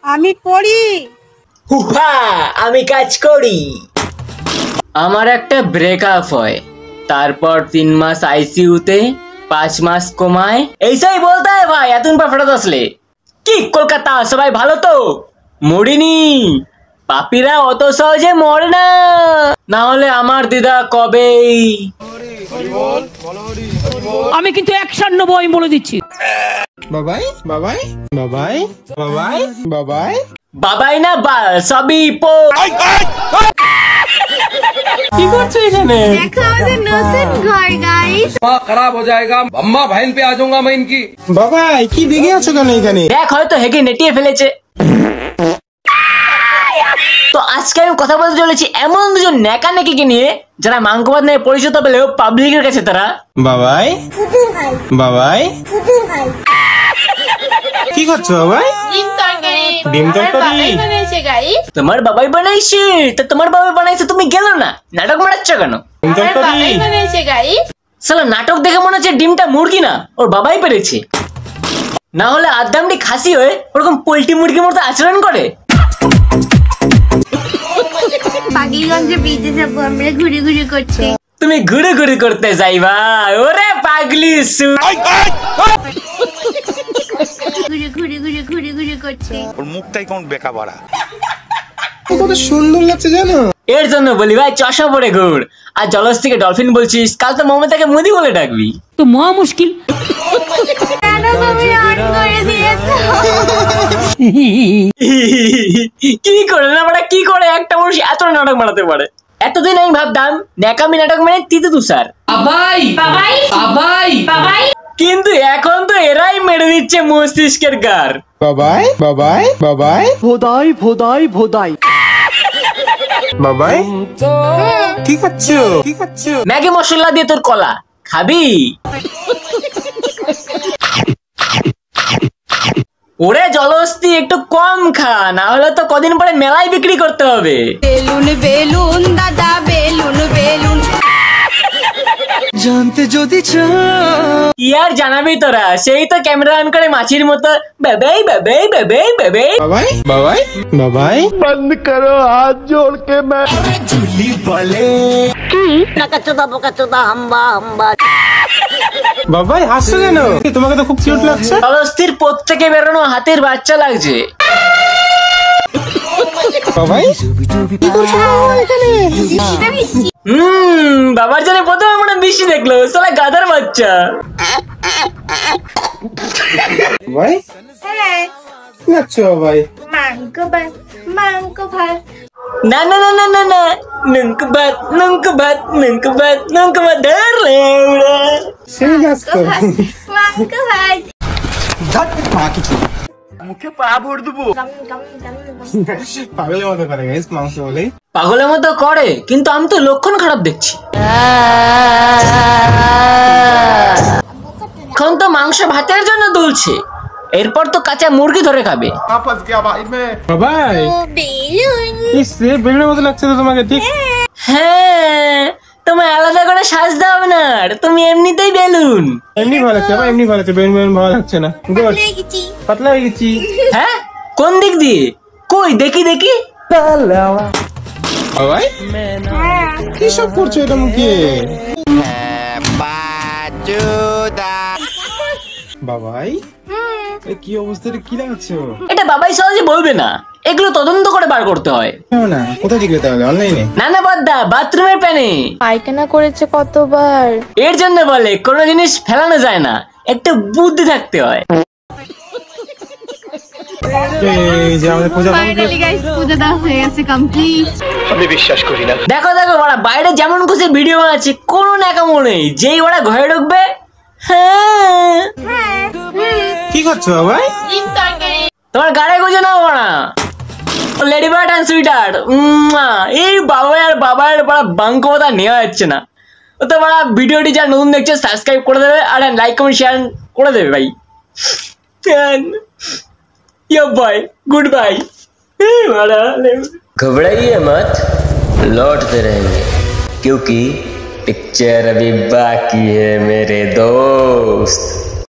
আমি পড়ি। হুফা আমি কাজ করি। আমার একটা ব্রেকআপ হয়, তারপর 3 মাস আইসিইউতে, 5 মাস কোমায়। এইসাই বলতে হয় ভাই এতদিন পর ফেরত আসলে। কি কলকাতা সবাই ভালো তো? মরিনি, পাপিরা অত সহজে মরে না, না হলে আমার দিদা কবেই। আমি কিন্তু 190 আমি বলে দিচ্ছি। বাবাই বাবাই বাবাই বাবাই বাবাই বাবাই না বাল সবই পো। কি করছো এখানে? देखो मुझे नতুন ঘর गाइस। खराब हो जाएगा, अम्मा बहन पे आ जाऊंगा मैं इनकी। বাবাই কি দেখে আছো কেন এখানে? দেখ হয়তো হেগে নেটিয়ে ফেলেছে। তো আজকে আমি কথা বলতে চলেছি এমন দুজন নেকা নেকিকে নিয়ে যারা মাংকবাদ নিয়ে পরিচিত পেলেও পাবলিকের কাছে তারা বাবাই বাবাই কি করছো বাবাই? ডিম তরকারি তোমার বাবাই বানাইছে। তো তোমার বাবাই বানাইছে তুমি গেল না, নাটক মারাচ্ছ কেন? ডিম তরকারি সালা নাটক দেখে মনে হচ্ছে ডিমটা মুরগি না ওর বাবাই পেরেছে, না হলে আদামটি খাসি হয়ে ওরকম পোল্ট্রি মুরগির মতো আচরণ করে। পাগলিগঞ্জে ব্রিজে যাব আমরা ঘুরে ঘুরে করতে। তুমি ঘুরে ঘুরে করতে যাইবা? ওরে পাগলি ঘুরে ঘুরে ঘুরে ঘুরে ঘুরে করতে। ওর মুখটাই কোন বেকা বড়া। কত সুন্দর লাগছে জানো? এর জন্য বলি ভাই চশমা পরে ঘুর। আর জলস থেকে ডলফিন বলছিস, কাল তো মমতাকে মোদি বলে ডাকবি। তো মহা মুশকিল। কেন তুমি অন করে দিয়েছো? কি করে না বড়া, কি করে একটা মানুষ এত নাটক বানাতে পারে? এতদিন আমি ভাবতাম ন্যাকামি নাটক মানে তিতু তুষার, বাবাই বাবাই বাবাই বাবাই, কিন্তু এখন তো এরাই মেরে দিচ্ছে মস্তিষ্কের গার। বাবাই বাবাই বাবাই ভোদাই ভোদাই ভোদাই। বাবাই কি খাচ্ছো? কি খাচ্ছো? ম্যাগি মশলা দিয়ে তোর কলা খাবি? ওরে জলস্তি একটু কম খা, না হলে তো কদিন পরে মেলায় বিক্রি করতে হবে। বেলুন বেলুন দাদা বেলুন বেলুন। জানতে যদি কি আর জানাবি তোরা, সেই তো ক্যামেরা অন করে মাছির মতো বেবেই বেবেই বেবেই বেবেই। বাবাই বাবাই বাবাই বন্ধ করো হাত জোড় কে मैं ঝুলি বলে কি নাকাচোদা বোকাচোদা হাম্বা হাম্বা। বাবাই হাসছো কেন? তোমাকে তো খুব কিউট লাগছে। জলস্থির পথ থেকে বেরোনো হাতের বাচ্চা লাগছে। বাবাই কি করছো এখানে? বাবার জানে প্রথমে মনে বৃষ্টি দেখলো, সালা গাধার বাচ্চা। ভাই হ্যাঁ নাচছো বাবাই? মাংক ভাত। না না না না না না, নঙ্ক ভাত নঙ্ক ভাত নঙ্ক ভাত নঙ্ক ভাত ধরলে ওরা সেই নাচ করো। মাংক ভাত। মুখে পা ভরে দেবো। পাগলের মতো করে গাইস মাংস বলে। পাগলের মতো করে, কিন্তু আমি তো লক্ষণ খারাপ দেখছি। এখন তো মাংস ভাতের জন্য দুলছে, এরপর তো কাঁচা মুরগি ধরে খাবে। বাবাই বেলুন। ইস রে বেলুনের মতো লাগছে তো তোমাকে। ঠিক হ্যাঁ, তোমার আলাদা করে সাজতে হবে না, তুমি এমনিতেই বেলুন। এমনি ভালো লাগছে বাবা, এমনি ভালো লাগছে। বেলুন বেলুন ভালো লাগছে না। গুড দেখেছি। পাতলা হয়ে গেছি। হ্যাঁ কোন দিক দিয়ে? কই দেখি দেখি। বাবাই কি সব করছো এটা মুখে? বাবাই এ কি অবস্থা, কি লাগাচ্ছো? এটা বাবাই সহজে বলবে না, এগুলো তদন্ত করে বার করতে হয়। না কোথায় শিখলে তাহলে? অনলাইনে? না না বাদ্দা, বাথরুমের প্যানে। পায়খানা করেছে কতবার। এর জন্য বলে কোনো জিনিস ফেলানো যায় না, একটু বুদ্ধি থাকতে হয়। এই যে আমাদের পূজা ফাইনালি গাইস পূজা দাও হয়ে গেছে কমপ্লিট। আমি বিশ্বাস করি না। দেখো দেখো ওরা বাইরে যেমন খুশি ভিডিও বানাচ্ছে, কোনো ন্যাকামো নেই। যেই ওরা ঘরে ঢুকবে, হ্যাঁ কি করছো বাবাই? তোমার গাড়ি গুজে নাও ওরা। লেডি বার্ড অ্যান্ড সুইটার, এই বাবার বড় বাঙ্কতা নেওয়া যাচ্ছে না। ও তো বড় ভিডিওটি যা নতুন দেখছে সাবস্ক্রাইব করে দেবে আর লাইক কমেন্ট শেয়ার করে দেবে ভাই। यो बाय गुड बाय। घबराइए मत, लौटते रहेंगे क्योंकि पिक्चर अभी बाकी है मेरे दोस्त।